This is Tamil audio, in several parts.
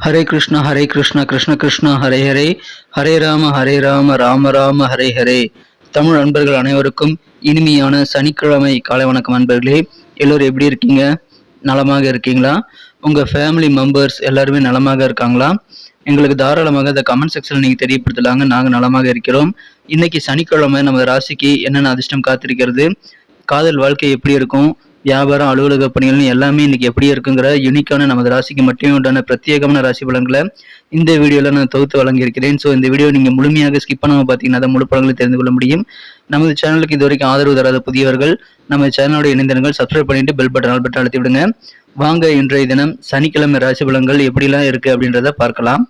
ஹரே கிருஷ்ணா கிருஷ்ண கிருஷ்ணா ஹரே ஹரே, ஹரே ராம ராம ராம ஹரே ஹரே. தமிழ் நண்பர்கள் அனைவருக்கும் இனிமையான சனிக்கிழமை காலை வணக்கம் நண்பர்களே. எல்லோரும் எப்படி இருக்கீங்க? நலமாக இருக்கீங்களா? உங்கள் ஃபேமிலி மெம்பர்ஸ் எல்லாருமே நலமாக இருக்காங்களா? எங்களுக்கு தாராளமாக இந்த கமெண்ட் செக்ஷனில் நீங்கள் தெரியப்படுத்தலாங்க. நாங்கள் நலமாக இருக்கிறோம். இன்னைக்கு சனிக்கிழமை நம்ம ராசிக்கு என்னென்ன அதிர்ஷ்டம் காத்திருக்கிறது, காதல் வாழ்க்கை எப்படி இருக்கும், வியாபாரம், அலுவலக பணிகள்னு எல்லாமே இன்னைக்கு எப்படி இருக்குங்கிற யூனிக்கான நமது ராசிக்கு மட்டுமே உண்டான பிரத்யேகமான ராசி பலன்களை இந்த வீடியோவில் நான் தொகுத்து வழங்கியிருக்கிறேன். ஸோ இந்த வீடியோ நீங்கள் முழுமையாக ஸ்கிப் பண்ணாமல் பார்த்தீங்கன்னா தான் முழு பலன்களை தெரிந்து கொள்ள முடியும். நமது சேனலுக்கு இது வரைக்கும் ஆதரவு தராத புதியவர்கள் நம்ம சேனலோட இணைந்திருங்கள், சப்ஸ்கிரைப் பண்ணிட்டு பெல் பட்டன் ஆல் பட்டன் அழுத்தி விடுங்க. வாங்க இன்றைய தினம் சனிக்கிழமை ராசி பலன்கள் எப்படிலாம் இருக்கு அப்படின்றத பார்க்கலாம்.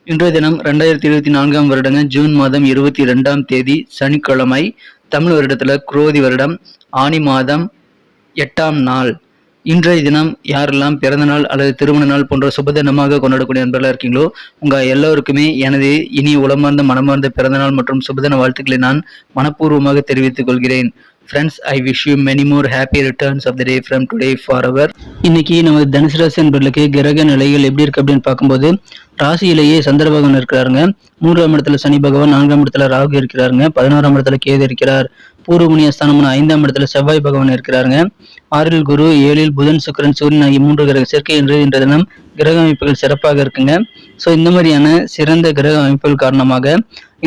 இன்றைய தினம் 2024 வருடங்க ஜூன் மாதம் 22ஆம் தேதி சனிக்கிழமை. தமிழ் வருடத்துல குரோதி வருடம் ஆனி மாதம் 8ஆம் நாள். இன்றைய தினம் யாரெல்லாம் பிறந்த நாள் அல்லது திருமண நாள் போன்ற சுபதினமாக கொண்டாடக்கூடிய நண்பர்களாக இருக்கீங்களோ உங்க எல்லோருக்குமே எனது இனி உளமார்ந்த மனமார்ந்த பிறந்த நாள் மற்றும் சுபதின வாழ்த்துக்களை நான் மனப்பூர்வமாக தெரிவித்துக் கொள்கிறேன். Friends, I wish you many more happy returns of the day from today forever. இன்னைக்கு நமது தனுசு ராசி என்பர்களுக்கு கிரக நிலைகள் எப்படி இருக்கு அப்படின்னு பார்க்கும்போது, ராசியிலேயே சந்திர பகவான் இருக்கிறாருங்க. 3ஆம் இடத்துல சனி பகவான், 4ஆம் இடத்துல ராகு இருக்கிறாருங்க, 11ஆம் இடத்துல கேது இருக்கிறார். பூர்வ புண்ணிய ஸ்தானமான 5ஆம் இடத்துல செவ்வாய் பகவான் இருக்கிறாருங்க. 6இல் குரு, 7இல் புதன், சுக்கிரன், சூரியன் ஆகிய 3 கிரக சேர்க்கை இன்றைய தினம் கிரக அமைப்புகள் சிறப்பாக இருக்குங்க. ஸோ இந்த மாதிரியான சிறந்த கிரக அமைப்புகள் காரணமாக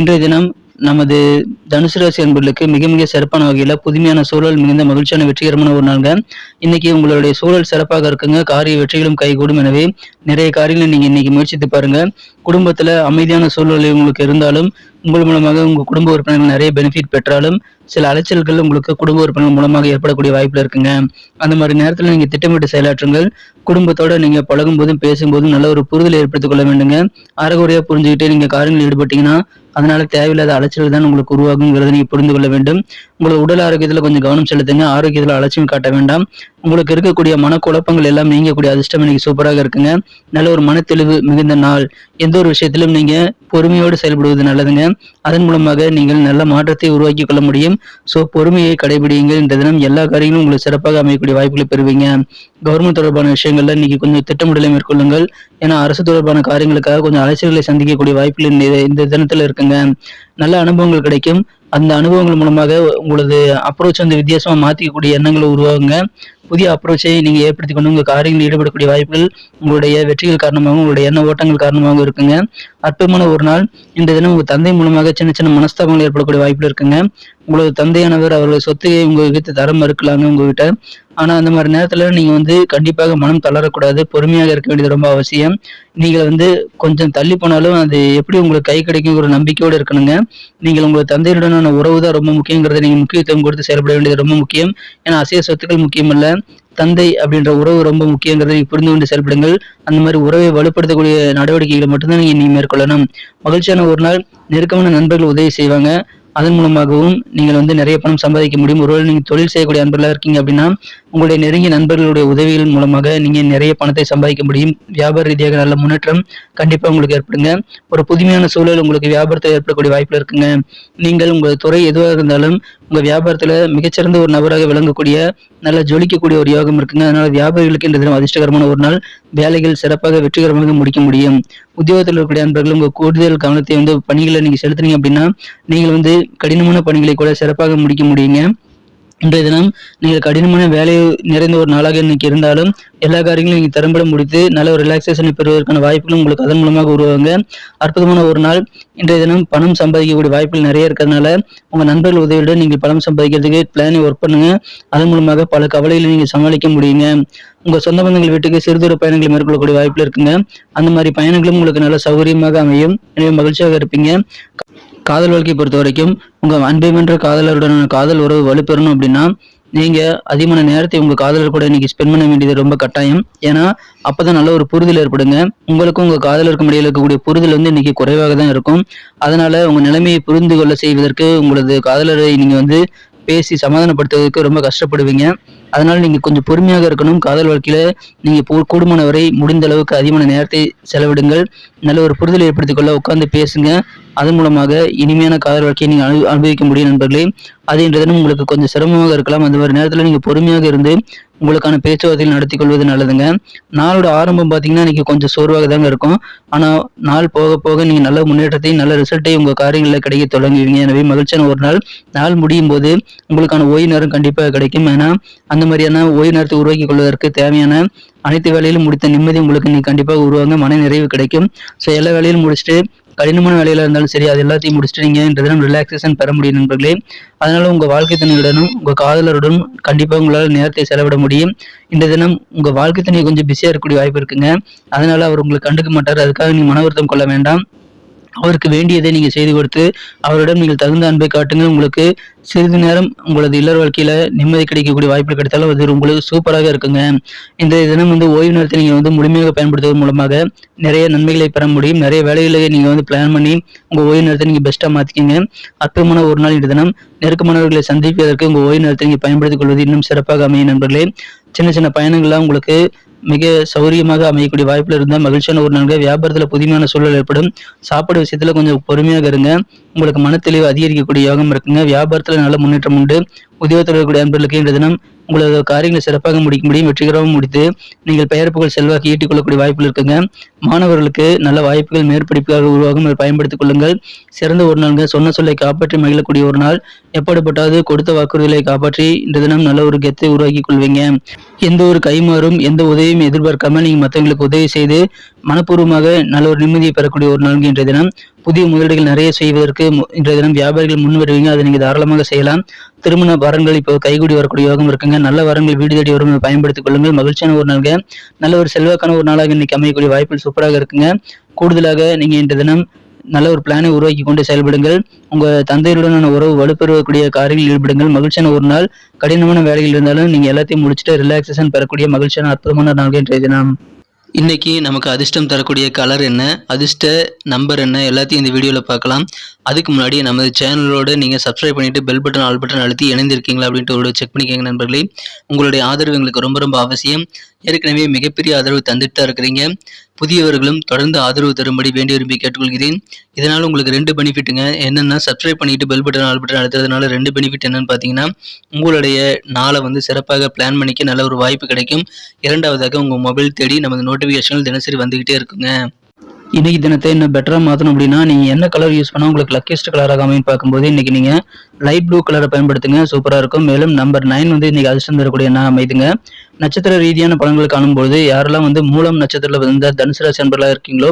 இன்றைய தினம் நமது தனுசு ராசி அன்பர்களுக்கு மிக மிக சிறப்பான வகையில புதுமையான சூழல் மிகுந்த மகிழ்ச்சியான வெற்றிகரமான ஒரு நாளுங்க. இன்னைக்கு உங்களுடைய சூழல் சிறப்பாக இருக்குங்க. காரிய வெற்றிகளும் கைகூடும். எனவே நிறைய காரியங்களை நீங்க இன்னைக்கு முயற்சித்து பாருங்க. குடும்பத்துல அமைதியான சூழ்நிலை உங்களுக்கு இருந்தாலும் உங்கள் மூலமாக உங்க குடும்ப உறுப்பினர்கள் நிறைய பெனிஃபிட் பெற்றாலும் சில அலைச்சல்கள் உங்களுக்கு குடும்ப உறுப்பினர்கள் மூலமாக ஏற்படக்கூடிய வாய்ப்புல இருக்குங்க. அந்த மாதிரி நேரத்துல நீங்க திட்டமிட்டு செயலாற்றுங்கள். குடும்பத்தோட நீங்க பழகும் போதும் பேசும்போதும் நல்ல ஒரு புரிதலை ஏற்படுத்திக் கொள்ள வேண்டுங்க. அறகுறையா புரிஞ்சுக்கிட்டு நீங்க காரியங்கள் ஈடுபட்டீங்கன்னா அதனால தேவையில்லாத அலைச்சல் தான் உங்களுக்கு உருவாகுங்கிறத நீங்க புரிந்து கொள்ள வேண்டும். உங்களோட உடல் ஆரோக்கியத்துல கொஞ்சம் கவனம் செலுத்துங்க. ஆரோக்கியத்துல அலட்சியம் காட்ட வேண்டாம். உங்களுக்கு இருக்கக்கூடிய மனக்குழப்பங்கள் எல்லாம் நீங்கக்கூடிய அதிர்ஷ்டம் இன்னைக்கு சூப்பராக இருக்குங்க. நல்ல ஒரு மனத்தெளிவு மிகுந்த நாள். எந்த ஒரு விஷயத்திலும் நீங்க பொறுமையோடு செயல்படுவது நல்லதுங்க. அதன் மூலமாக நீங்கள் நல்ல மாற்றத்தை உருவாக்கி கொள்ள முடியும். ஸோ பொறுமையை கடைபிடியுங்கள். இந்த தினம் எல்லா காரியங்களும் உங்களுக்கு சிறப்பாக அமையக்கூடிய வாய்ப்புகளை பெறுவீங்க. கவர்மெண்ட் தொடர்பான விஷயங்கள்ல இன்னைக்கு கொஞ்சம் திட்டமிடலை மேற்கொள்ளுங்கள். ஏன்னா அரசு தொடர்பான காரியங்களுக்காக கொஞ்சம் அலைச்சல்களை சந்திக்கக்கூடிய வாய்ப்புகள் இந்த தினத்துல இருக்குங்க. நல்ல அனுபவங்கள் கிடைக்கும். அந்த அனுபவங்கள் மூலமாக உங்களது அப்ரோச் வந்து வித்தியாசமா மாத்திக்கக்கூடிய எண்ணங்களை உருவாகுங்க. புதிய அப்ரோச்சை நீங்க ஏற்படுத்தி கொண்டு உங்க காரியங்களில் ஈடுபடக்கூடிய வாய்ப்புகள் உங்களுடைய வெற்றிகள் காரணமாகவும் உங்களுடைய எண்ண ஓட்டங்கள் காரணமாகவும் இருக்குங்க. அற்புதமான ஒரு நாள். இந்த தினம் உங்க தந்தை மூலமாக சின்ன சின்ன மனஸ்தாபங்கள் ஏற்படக்கூடிய வாய்ப்புகள் இருக்குங்க. உங்களது தந்தையானவர் அவர்கள் சொத்தையை உங்ககிட்ட தர மறுக்கலாங்க உங்ககிட்ட. ஆனா அந்த மாதிரி நேரத்துல நீங்க வந்து கண்டிப்பாக மனம் தளரக்கூடாது. பொறுமையாக இருக்க வேண்டியது ரொம்ப அவசியம். நீங்க கொஞ்சம் தள்ளி போனாலும் அது எப்படி உங்களுக்கு கை கிடைக்கும் ஒரு நம்பிக்கையோடு இருக்கணுங்க. நீங்கள் உங்களோட தந்தையுடனான உறவு தான் ரொம்ப முக்கியங்கிறத நீங்க முக்கியத்துவம் கொடுத்து செயல்பட வேண்டியது ரொம்ப முக்கியம். ஏன்னா அசைய சொத்துக்கள் முக்கியம் அல்ல, தந்தை அப்படின்ற உறவு ரொம்ப முக்கியங்கிறத நீங்க புரிந்து கொண்டு செயல்படுங்கள். அந்த மாதிரி உறவை வலுப்படுத்தக்கூடிய நடவடிக்கைகளை மட்டும்தான் நீங்க மேற்கொள்ளணும். மகிழ்ச்சியான ஒரு நாள். நெருக்கமான நண்பர்கள் உதவி செய்வாங்க. அதன் மூலமாகவும் நீங்கள் நிறைய பணம் சம்பாதிக்க முடியும். ஒருவேளை நீங்க தொழில் செய்யக்கூடிய நண்பர்களாக இருக்கீங்க அப்படின்னா உங்களுடைய நெருங்கிய நண்பர்களுடைய உதவிகள் மூலமாக நீங்க நிறைய பணத்தை சம்பாதிக்க முடியும். வியாபார ரீதியாக நல்ல முன்னேற்றம் கண்டிப்பா உங்களுக்கு ஏற்படுங்க. ஒரு புதுமையான சூழல் உங்களுக்கு வியாபாரத்தில் ஏற்படக்கூடிய வாய்ப்புல இருக்குங்க. நீங்கள் உங்கள் துறை எதுவாக இருந்தாலும் உங்க வியாபாரத்துல மிகச்சிறந்த ஒரு நபராக விளங்கக்கூடிய நல்ல ஜொலிக்கக்கூடிய ஒரு யோகம் இருக்குங்க. அதனால வியாபாரிகளுக்கு இந்த தினம் அதிர்ஷ்டகரமான ஒரு நாள். வேலைகள் சிறப்பாக வெற்றிகரமாக முடிக்க முடியும். உத்தியோகத்தில் இருக்கக்கூடிய நண்பர்கள் உங்க கூடுதல் கவனத்தை பணிகளை நீங்க செலுத்துனீங்க அப்படின்னா நீங்கள் கடினமான பணிகளை கூட சிறப்பாக முடிக்க முடியுங்க. இன்றைய தினம் நீங்கள் கடினமான வேலை நிறைந்த ஒரு நாளாக இன்னைக்கு இருந்தாலும் எல்லா காரியங்களும் நீங்க திறம்பட முடித்து நல்ல ஒரு ரிலாக்ஸேஷனை பெறுவதற்கான வாய்ப்புகளும் உங்களுக்கு அதன் மூலமாக உருவாங்க. அற்புதமான ஒரு நாள். இன்றைய தினம் பணம் சம்பாதிக்கக்கூடிய வாய்ப்புகள் நிறைய இருக்கிறதுனால உங்க நண்பர்கள் உதவியுடன் நீங்கள் பணம் சம்பாதிக்கிறதுக்கு பிளானை ஒர்க் பண்ணுங்க. அதன் மூலமாக பல கவலைகளை நீங்க சமாளிக்க முடியுங்க. உங்க சொந்த பந்தங்கள் வீட்டுக்கு சிறுதூர பயணங்களை மேற்கொள்ளக்கூடிய வாய்ப்புல இருக்குங்க. அந்த மாதிரி பயணங்களும் உங்களுக்கு நல்ல சௌகரியமாக அமையும். எனவே மகிழ்ச்சியாக இருப்பீங்க. காதல் வாழ்க்கையை பொறுத்த வரைக்கும் உங்க அன்பை வென்ற காதலருடனான காதல் உறவு வலுப்பெறணும் அப்படின்னா நீங்க அதிகமான நேரத்தை உங்க காதலர் கூட இன்னைக்கு ஸ்பெண்ட் பண்ண வேண்டியது ரொம்ப கட்டாயம். ஏன்னா அப்பதான் நல்ல ஒரு புரிதல் ஏற்படுங்க. உங்களுக்கும் உங்க காதலருக்கும் இடையில இருக்கக்கூடிய புரிதல் இன்னைக்கு குறைவாக தான் இருக்கும். அதனால உங்க நிலைமையை புரிந்து கொள்ள செய்வதற்கு உங்களது காதலரை நீங்க பேசி சமாதானப்படுத்துவதற்கு ரொம்ப கஷ்டப்படுவீங்க. அதனால நீங்க கொஞ்சம் பொறுமையாக இருக்கணும். காதல் வாழ்க்கையில நீங்க கூடுமான வரை முடிந்த அளவுக்கு அதிகமான நேரத்தை செலவிடுங்கள். நல்ல ஒரு புரிதலை ஏற்படுத்திக் கொள்ள உட்கார்ந்து பேசுங்க. அதன் மூலமாக இனிமையான காதல் வாழ்க்கையை நீங்க அனுபவிக்க முடியும் நண்பர்களே. அது இன்றைய தினம் உங்களுக்கு கொஞ்சம் சிரமமாக இருக்கலாம். அந்த மாதிரி நேரத்தில் நீங்க பொறுமையாக இருந்து உங்களுக்கான பேச்சுவார்த்தைகள் நடத்தி கொள்வது நல்லதுங்க. நாளோட ஆரம்பம் பார்த்தீங்கன்னா இன்னைக்கு கொஞ்சம் சோர்வாக தாங்க இருக்கும். ஆனா நாள் போக போக நீங்க நல்ல முன்னேற்றத்தையும் நல்ல ரிசல்ட்டையும் உங்க காரியங்களில் கிடைக்க தொடங்குவீங்க. எனவே மகிழ்ச்சியான ஒரு நாள் முடியும் போது உங்களுக்கான ஓய்வு நேரம் கண்டிப்பாக கிடைக்கும். ஏன்னா அந்த மாதிரியான ஓய்வு நேரத்தை உருவாக்கி கொள்வதற்கு தேவையான அனைத்து வேலையிலும் முடித்த நிம்மதி உங்களுக்கு நீ கண்டிப்பாக உருவாங்க, மன நிறைவு கிடைக்கும். ஸோ எல்லா வேலையிலும் முடிச்சுட்டு கடினமான வேலையில இருந்தாலும் சரி, அது எல்லாத்தையும் முடிச்சுட்டு நீங்க இன்றைய தினம் ரிலாக்ஸேஷன் பெற முடியும் நண்பர்களே. அதனால உங்க வாழ்க்கை துணையுடனும் உங்க காதலருடன் கண்டிப்பாக உங்களால் நேரத்தை செலவிட முடியும். இந்த தினம் உங்க வாழ்க்கை துணை கொஞ்சம் பிஸியா இருக்கக்கூடிய வாய்ப்பு இருக்குங்க. அதனால அவர் உங்களை கண்டுக்க மாட்டார். அதுக்காக நீங்க மன வருத்தம் கொள்ள வேண்டாம். அவருக்கு வேண்டியதை நீங்க செய்து கொடுத்து அவரிடம் நீங்கள் தகுந்த அன்பை காட்டுங்க. உங்களுக்கு சிறிது நேரம் உங்களது இல்லற வாழ்க்கையில நிம்மதி கிடைக்கக்கூடிய வாய்ப்பு கிடைத்தாலும் அது உங்களுக்கு சூப்பராக இருக்குங்க. இந்த தினம் ஓய்வு நேரத்தை நீங்க முழுமையாக பயன்படுத்துவதன் மூலமாக நிறைய நன்மைகளை பெற முடியும். நிறைய வேலைகளை நீங்க பிளான் பண்ணி உங்க ஓய்வு நேரத்தை நீங்க பெஸ்டா மாத்திக்கிங்க. அற்புதமான ஒரு நாள் இந்த தினம். நெருக்கமானவர்களை சந்திப்பதற்கு உங்க ஓய்வு நேரத்தை நீங்க பயன்படுத்திக் கொள்வது இன்னும் சிறப்பாக அமையும் நண்பர்களே. சின்ன சின்ன பயணங்கள்லாம் உங்களுக்கு மிக சௌரியமாக அமையக்கூடிய வாய்ப்புல இருந்தால் மகிழ்ச்சியான ஒரு நாள். வியாபாரத்துல புதுமையான சூழல் ஏற்படும். சாப்பாடு விஷயத்துல கொஞ்சம் பொறுமையாக இருங்க. உங்களுக்கு மனத்தெளிவு அதிகரிக்கக்கூடிய யோகம் இருக்குங்க. வியாபாரத்துல நல்ல முன்னேற்றம் உண்டு. உத்தியோகத்தில் இருக்கக்கூடிய நண்பர்களுக்கு இந்த தினம் உங்களது காரியங்களை சிறப்பாக முடிக்க முடியும். வெற்றிகரமாக முடித்து நீங்கள் பெயர் புகழ் செல்வாக்கு ஈட்டிக் கொள்ளக்கூடிய வாய்ப்புகள் இருக்குங்க. மாணவர்களுக்கு நல்ல வாய்ப்புகள் மேற்படிப்புக்காக உருவாகும். அதை பயன்படுத்திக் கொள்ளுங்கள். சிறந்த ஒரு நாள்ங்க. சொன்ன சொல்லை காப்பாற்றி மகிழக்கூடிய ஒரு நாள். எப்படிப்பட்டாவது கொடுத்த வாக்குறுதிகளை காப்பாற்றி இந்த தினம் நல்ல ஒரு கெத்தை உருவாக்கி கொள்வீங்க. எந்த ஒரு கைமாறும் எந்த உதவியும் எதிர்பார்க்காம நீங்க மற்றவங்களுக்கு உதவி செய்து மனப்பூர்வமாக நல்ல ஒரு நிம்மதியை பெறக்கூடிய ஒரு நாள் இன்றைய தினம். புதிய முதலீடுகள் நிறைய செய்வதற்கு இன்றைய தினம் வியாபாரிகள் முன் வருவீங்க. அதை நீங்க தாராளமாக செய்யலாம். திருமண வரன்கள் இப்போ கைகூடி வரக்கூடிய யோகம் இருக்குங்க. நல்ல வரன்கள் வீடு தேடி வரும். பயன்படுத்திக் கொள்ளுங்கள். மகிழ்ச்சியான ஒரு நாள்ங்க. நல்ல ஒரு செல்வாக்கான ஒரு நாளாக இன்னைக்கு அமையக்கூடிய வாய்ப்புகள் சூப்பராக இருக்குங்க. கூடுதலாக நீங்க இன்றைய தினம் நல்ல ஒரு பிளானை உருவாக்கி கொண்டு செயல்படுங்கள். உங்க தந்தையுடனான உறவு வலுப்பெறக்கூடிய காரியங்களில் ஈடுபடுங்கள். மகிழ்ச்சியான ஒரு நாள். கடினமான வேலைகள் இருந்தாலும் நீங்க எல்லாத்தையும் முடிச்சுட்டு ரிலாக்ஸேஷன் பெறக்கூடிய மகிழ்ச்சியான அற்புதமான நாள் இன்றைய தினம். இன்னைக்கு நமக்கு அதிர்ஷ்டம் தரக்கூடிய கலர் என்ன, அதிர்ஷ்ட நம்பர் என்ன, எல்லாத்தையும் இந்த வீடியோவில் பார்க்கலாம். அதுக்கு முன்னாடி நமது சேனலோடு நீங்கள் சப்ஸ்கிரைப் பண்ணிட்டு பெல் பட்டன் ஆல் பட்டன் அழுத்தி இணைந்திருக்கீங்களா அப்படின்ட்டு ஒரு செக் பண்ணிக்கோங்க நண்பர்களே. உங்களுடைய ஆதரவு எங்களுக்கு ரொம்ப ரொம்ப அவசியம். ஏற்கனவே மிகப்பெரிய ஆதரவு தந்துட்டு தான் இருக்கிறீங்க. புதியவர்களும் தொடர்ந்து ஆதரவு தரும்படி வேண்டி விரும்பி கேட்டுக்கொள்கிறேன். இதனால் உங்களுக்கு 2 பெனிஃபிட்டுங்க. என்னென்னா சப்ஸ்கிரைப் பண்ணிட்டு பெல் பட்டன் ஆல் பட்டன் அழுத்துறதுனால 2 பெனிஃபிட் என்னன்னு பார்த்தீங்கன்னா, உங்களுடைய நாளை சிறப்பாக பிளான் பண்ணிக்க நல்ல ஒரு வாய்ப்பு கிடைக்கும். இரண்டாவதாக உங்கள் மொபைல் தேடி நமது நோட்டிஃபிகேஷன்கள் தினசரி வந்துகிட்டே இருக்குங்க. இன்னைக்கு தினத்தை இன்னும் பெட்டரா மாற்றணும் அப்படின்னா நீங்க என்ன கலர் யூஸ் பண்ணா உங்களுக்கு லக்கியஸ்ட் கலராக அமைன்னு பார்க்கும்போது இன்னைக்கு நீங்க லைட் ப்ளூ கலரை பயன்படுத்துங்க. சூப்பரா இருக்கும். மேலும் நம்பர் 9 இன்னைக்கு அதிர்ஷ்டம் தரக்கூடிய எண்ணா அமைதுங்க. நட்சத்திர ரீதியான பலன்கள் காணும்போது யாரெல்லாம் மூலம் நட்சத்திரத்துல தனுசு ராசி நண்பர்களாக இருக்கீங்களோ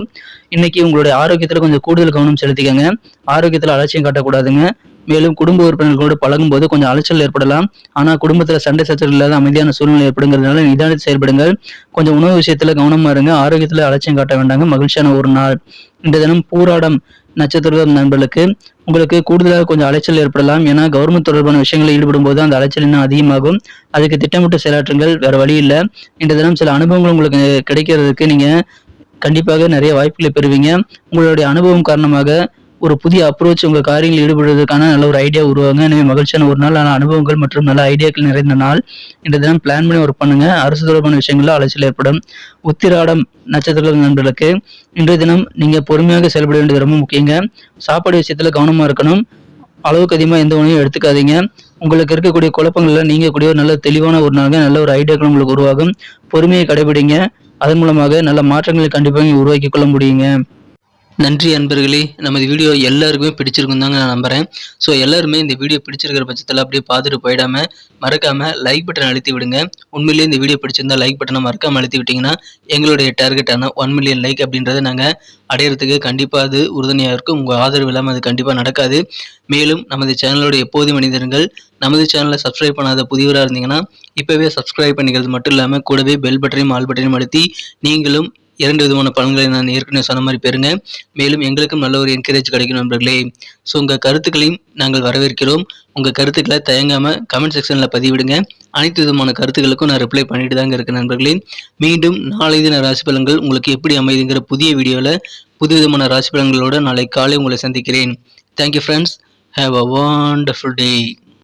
இன்னைக்கு உங்களுடைய ஆரோக்கியத்துல கொஞ்சம் கூடுதல் கவனம் செலுத்திக்கங்க. ஆரோக்கியத்துல அலட்சியம் காட்டக்கூடாதுங்க. மேலும் குடும்ப உறுப்பினர்களோடு பழகும் போது கொஞ்சம் அலைச்சல் ஏற்படலாம். ஆனா குடும்பத்துல சண்டை சச்சரவு இல்லாத அமைதியான சூழ்நிலை ஏற்படுங்கிறதுனால நிதானித்து செயல்படுங்கள். கொஞ்சம் உணவு விஷயத்துல கவனமா இருங்க. ஆரோக்கியத்துல அலட்சியம் காட்ட வேண்டாங்க. மகிழ்ச்சியான ஒரு நாள். இந்த தினம் பூராடம் நட்சத்திர நண்பர்களுக்கு உங்களுக்கு கூடுதலாக கொஞ்சம் அலைச்சல் ஏற்படலாம். ஏன்னா கவர்மெண்ட் தொடர்பான விஷயங்களில் ஈடுபடும் போது அந்த அலைச்சல் இன்னும் அதிகமாகும். அதுக்கு திட்டமிட்டு செயலாற்றுங்கள். வேற வழி இல்லை. இந்த தினம் சில அனுபவங்கள் உங்களுக்கு கிடைக்கிறதுக்கு நீங்க கண்டிப்பாக நிறைய வாய்ப்புகளை பெறுவீங்க. உங்களுடைய அனுபவம் காரணமாக ஒரு புதிய அப்ரோச் உங்க காரியங்களில் ஈடுபடுவதற்கான நல்ல ஒரு ஐடியா உருவாங்க. எனவே மகிழ்ச்சியான ஒரு நாள். நல்ல அனுபவங்கள் மற்றும் நல்ல ஐடியாக்கள் நிறைந்த நாள். இந்த தினம் பிளான் பண்ணி ஒர்க் பண்ணுங்க. அரசு தொடர்பான விஷயங்கள்ல அலைச்சல் ஏற்படும். உத்திராடம் நட்சத்திர நண்பர்களுக்கு இன்றைய தினம் நீங்க பொறுமையாக செயல்பட வேண்டியது ரொம்ப முக்கியங்க. சாப்பாடு விஷயத்துல கவனமா இருக்கணும். அளவுக்கு அதிகமாக எந்த உணவையும் எடுத்துக்காதீங்க. உங்களுக்கு இருக்கக்கூடிய குழப்பங்கள்ல நீங்க கூடிய ஒரு நல்ல தெளிவான ஒரு நாள். நல்ல ஒரு ஐடியாக்கள் உங்களுக்கு உருவாகும். பொறுமையை கடைபிடிங்க. அதன் மூலமாக நல்ல மாற்றங்களை கண்டிப்பாக உருவாக்கி கொள்ள முடியுங்க. நன்றி அன்பர்களே. நமது வீடியோ எல்லாருக்குமே பிடிச்சிருக்கும் தாங்க நான் நம்புறேன். ஸோ எல்லாருமே இந்த வீடியோ பிடிச்சிருக்கிற பட்சத்தில் அப்படியே பார்த்துட்டு போயிடாம மறக்காம லைக் பட்டன் அழுத்தி விடுங்க. உண்மையிலேயே இந்த வீடியோ பிடிச்சிருந்தா லைக் பட்டனை மறக்காம அழுத்தி விட்டீங்கன்னா எங்களுடைய டார்கெட்டான 1 மில்லியன் லைக் அப்படின்றத நாங்கள் அடையிறதுக்கு கண்டிப்பாக அது உறுதுணையாக இருக்கும். உங்கள் ஆதரவு இல்லாமல் அது கண்டிப்பாக நடக்காது. மேலும் நமது சேனலோட எப்போதும் மனிதர்கள் நமது சேனலை சப்ஸ்கிரைப் பண்ணாத புதியவராக இருந்தீங்கன்னா இப்போவே சப்ஸ்கிரைப் பண்ணிக்கிறது மட்டும் இல்லாமல் கூடவே பெல் பட்டனையும் ஆல் பட்டனையும் அழுத்தி நீங்களும் 2 விதமான பலன்களை நான் ஏற்கனவே சொன்ன மாதிரி பெறுங்க. மேலும் எங்களுக்கும் நல்ல ஒரு என்கரேஜ் கிடைக்கும் நண்பர்களே. ஸோ உங்கள் கருத்துக்களையும் நாங்கள் வரவேற்கிறோம். உங்கள் கருத்துக்களை தயங்காமல் கமெண்ட் செக்ஷனில் பதிவிடுங்க. அனைத்து விதமான கருத்துக்களுக்கும் நான் ரிப்ளை பண்ணிட்டு தாங்க இருக்கேன் நண்பர்களே. மீண்டும் நாளை தின ராசி பலன்கள் உங்களுக்கு எப்படி அமைதுங்கிற புதிய வீடியோவில் புது விதமான ராசி பலன்களோடு நாளை காலை உங்களை சந்திக்கிறேன். Thank you friends. Have a wonderful day.